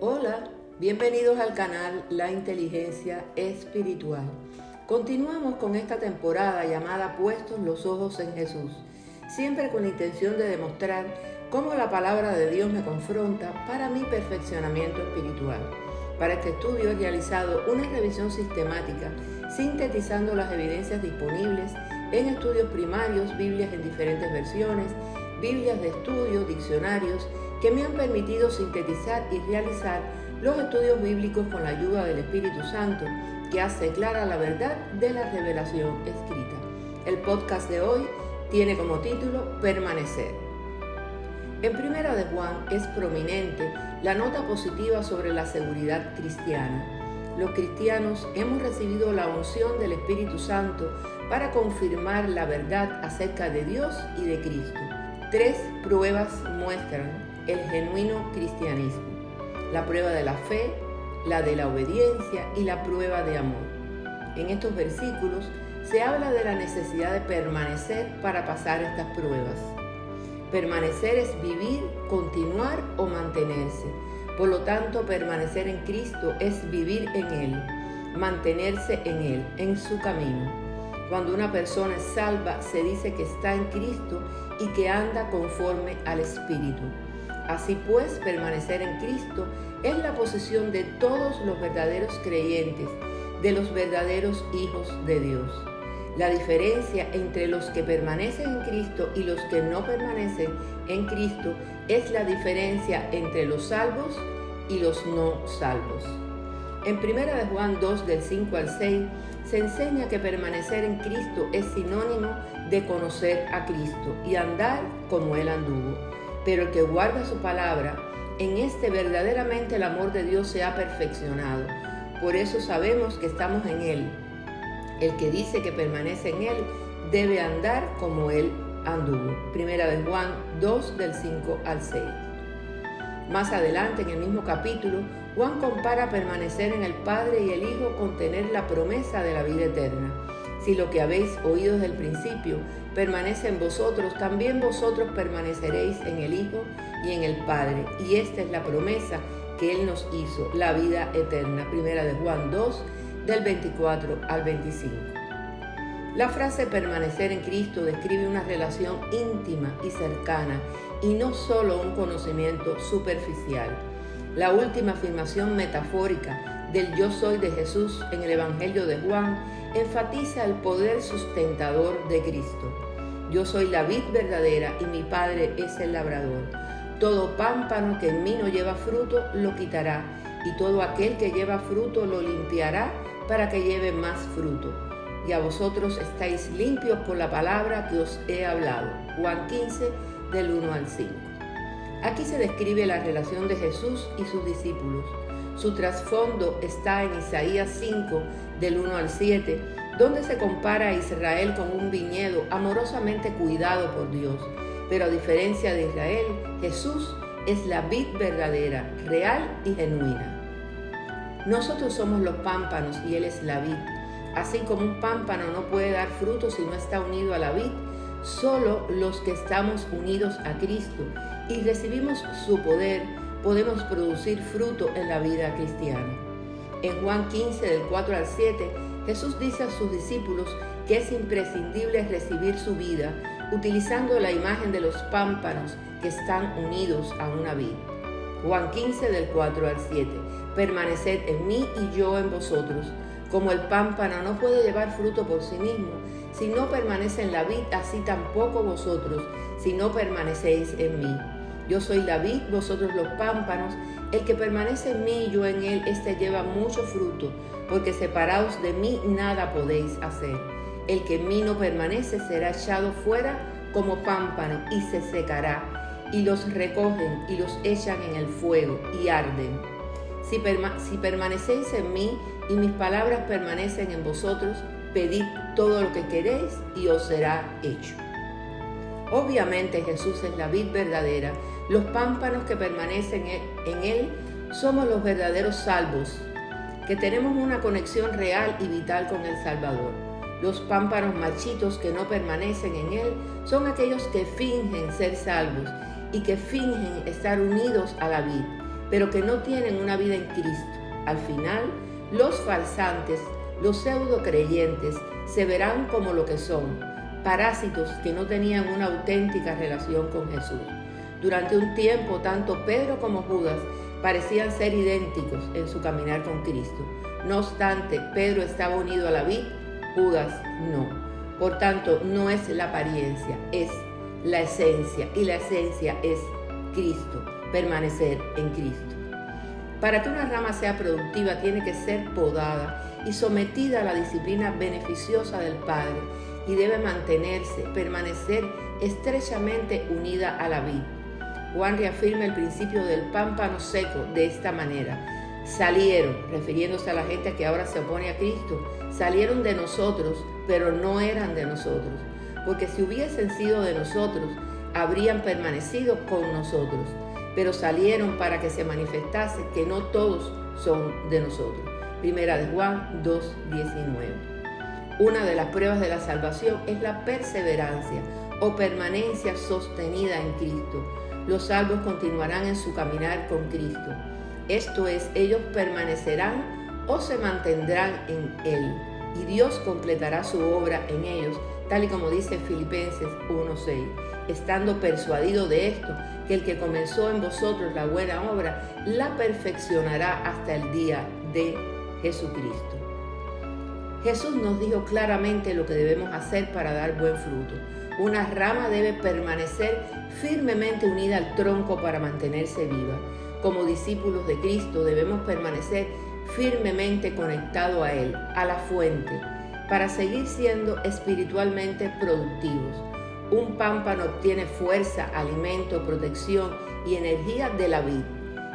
Hola, bienvenidos al canal La Inteligencia Espiritual. Continuamos con esta temporada llamada Puestos los Ojos en Jesús, siempre con la intención de demostrar cómo la palabra de Dios me confronta para mi perfeccionamiento espiritual. Para este estudio he realizado una revisión sistemática, sintetizando las evidencias disponibles en estudios primarios, Biblias en diferentes versiones, Biblias de estudio, diccionarios, que me han permitido sintetizar y realizar los estudios bíblicos con la ayuda del Espíritu Santo, que hace clara la verdad de la revelación escrita. El podcast de hoy tiene como título Permanecer. En Primera de Juan es prominente la nota positiva sobre la seguridad cristiana. Los cristianos hemos recibido la unción del Espíritu Santo para confirmar la verdad acerca de Dios y de Cristo. 3 pruebas muestran el genuino cristianismo: la prueba de la fe, la de la obediencia y la prueba de amor. En estos versículos se habla de la necesidad de permanecer para pasar estas pruebas. Permanecer es vivir, continuar o mantenerse. Por lo tanto, permanecer en Cristo es vivir en Él, mantenerse en Él, en su camino. Cuando una persona es salva, se dice que está en Cristo y que anda conforme al Espíritu. Así pues, permanecer en Cristo es la posición de todos los verdaderos creyentes, de los verdaderos hijos de Dios. La diferencia entre los que permanecen en Cristo y los que no permanecen en Cristo es la diferencia entre los salvos y los no salvos. En 1 de Juan 2, del 5 al 6, se enseña que permanecer en Cristo es sinónimo de conocer a Cristo y andar como Él anduvo. Pero el que guarda su palabra, en este verdaderamente el amor de Dios se ha perfeccionado. Por eso sabemos que estamos en Él. El que dice que permanece en Él debe andar como Él anduvo. 1 de Juan 2, del 5 al 6. Más adelante, en el mismo capítulo, Juan compara permanecer en el Padre y el Hijo con tener la promesa de la vida eterna. Si lo que habéis oído desde el principio permanece en vosotros, también vosotros permaneceréis en el Hijo y en el Padre. Y esta es la promesa que Él nos hizo, la vida eterna. 1 de Juan 2, del 24 al 25. La frase permanecer en Cristo describe una relación íntima y cercana y no solo un conocimiento superficial. La última afirmación metafórica del yo soy de Jesús en el Evangelio de Juan enfatiza el poder sustentador de Cristo. Yo soy la vid verdadera y mi Padre es el labrador. Todo pámpano que en mí no lleva fruto lo quitará, y todo aquel que lleva fruto lo limpiará para que lleve más fruto. Y a vosotros estáis limpios por la palabra que os he hablado. Juan 15, del 1 al 5. Aquí se describe la relación de Jesús y sus discípulos. Su trasfondo está en Isaías 5, del 1 al 7, donde se compara a Israel con un viñedo amorosamente cuidado por Dios. Pero a diferencia de Israel, Jesús es la vid verdadera, real y genuina. Nosotros somos los pámpanos y Él es la vid. Así como un pámpano no puede dar fruto si no está unido a la vid, solo los que estamos unidos a Cristo y recibimos su poder podemos producir fruto en la vida cristiana. En Juan 15, del 4 al 7, Jesús dice a sus discípulos que es imprescindible recibir su vida utilizando la imagen de los pámpanos que están unidos a una vid. Juan 15, del 4 al 7. Permaneced en mí y yo en vosotros. Como el pámpano no puede llevar fruto por sí mismo, si no permanece en la vid, así tampoco vosotros, si no permanecéis en mí. Yo soy la vid, vosotros los pámpanos. El que permanece en mí y yo en él, éste lleva mucho fruto, porque separados de mí nada podéis hacer. El que en mí no permanece será echado fuera como pámpano y se secará, y los recogen y los echan en el fuego y arden. Si permanecéis en mí y mis palabras permanecen en vosotros, pedid todo lo que queréis y os será hecho. Obviamente Jesús es la vid verdadera. Los pámpanos que permanecen en Él somos los verdaderos salvos, que tenemos una conexión real y vital con el Salvador. Los pámpanos marchitos que no permanecen en Él son aquellos que fingen ser salvos y que fingen estar unidos a la vid, pero que no tienen una vida en Cristo. Al final, los falsantes, los pseudo creyentes, se verán como lo que son, parásitos que no tenían una auténtica relación con Jesús. Durante un tiempo, tanto Pedro como Judas parecían ser idénticos en su caminar con Cristo. No obstante, Pedro estaba unido a la vid, Judas no. Por tanto, no es la apariencia, es la esencia, y la esencia es Cristo, permanecer en Cristo. Para que una rama sea productiva, tiene que ser podada y sometida a la disciplina beneficiosa del Padre, y debe permanecer estrechamente unida a la vid. Juan reafirma el principio del pámpano seco de esta manera: salieron, refiriéndose a la gente que ahora se opone a Cristo, salieron de nosotros, pero no eran de nosotros, porque si hubiesen sido de nosotros, habrían permanecido con nosotros, pero salieron para que se manifestase que no todos son de nosotros. Primera de Juan 2:19. Una de las pruebas de la salvación es la perseverancia o permanencia sostenida en Cristo. Los salvos continuarán en su caminar con Cristo. Esto es, ellos permanecerán o se mantendrán en Él, y Dios completará su obra en ellos, tal y como dice Filipenses 1:6, estando persuadido de esto, que el que comenzó en vosotros la buena obra, la perfeccionará hasta el día de Jesucristo. Jesús nos dijo claramente lo que debemos hacer para dar buen fruto. Una rama debe permanecer firmemente unida al tronco para mantenerse viva. Como discípulos de Cristo debemos permanecer firmemente conectados a Él, a la fuente, para seguir siendo espiritualmente productivos. Un pámpano obtiene fuerza, alimento, protección y energía de la vid.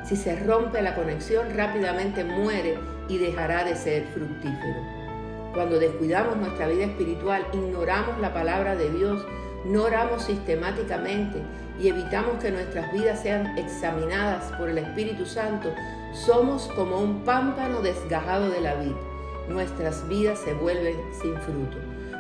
Si se rompe la conexión, rápidamente muere y dejará de ser fructífero. Cuando descuidamos nuestra vida espiritual, ignoramos la palabra de Dios, no oramos sistemáticamente y evitamos que nuestras vidas sean examinadas por el Espíritu Santo, somos como un pámpano desgajado de la vid. Nuestras vidas se vuelven sin fruto.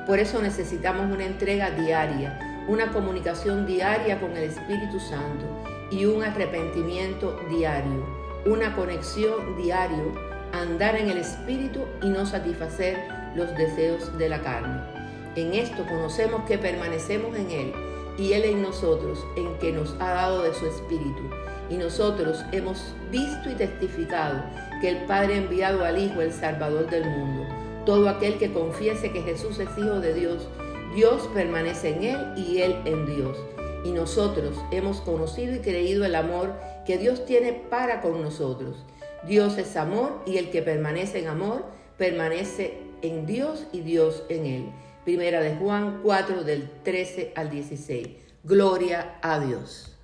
Por eso necesitamos una entrega diaria, una comunicación diaria con el Espíritu Santo y un arrepentimiento diario, una conexión diario, andar en el Espíritu y no satisfacer los deseos de la carne. En esto conocemos que permanecemos en Él y Él en nosotros, en que nos ha dado de su Espíritu. Y nosotros hemos visto y testificado que el Padre ha enviado al Hijo, el Salvador del mundo. Todo aquel que confiese que Jesús es Hijo de Dios, Dios permanece en Él y Él en Dios. Y nosotros hemos conocido y creído el amor que Dios tiene para con nosotros. Dios es amor y el que permanece en amor permanece en Dios y Dios en él. Primera de Juan 4 del 13 al 16. Gloria a Dios.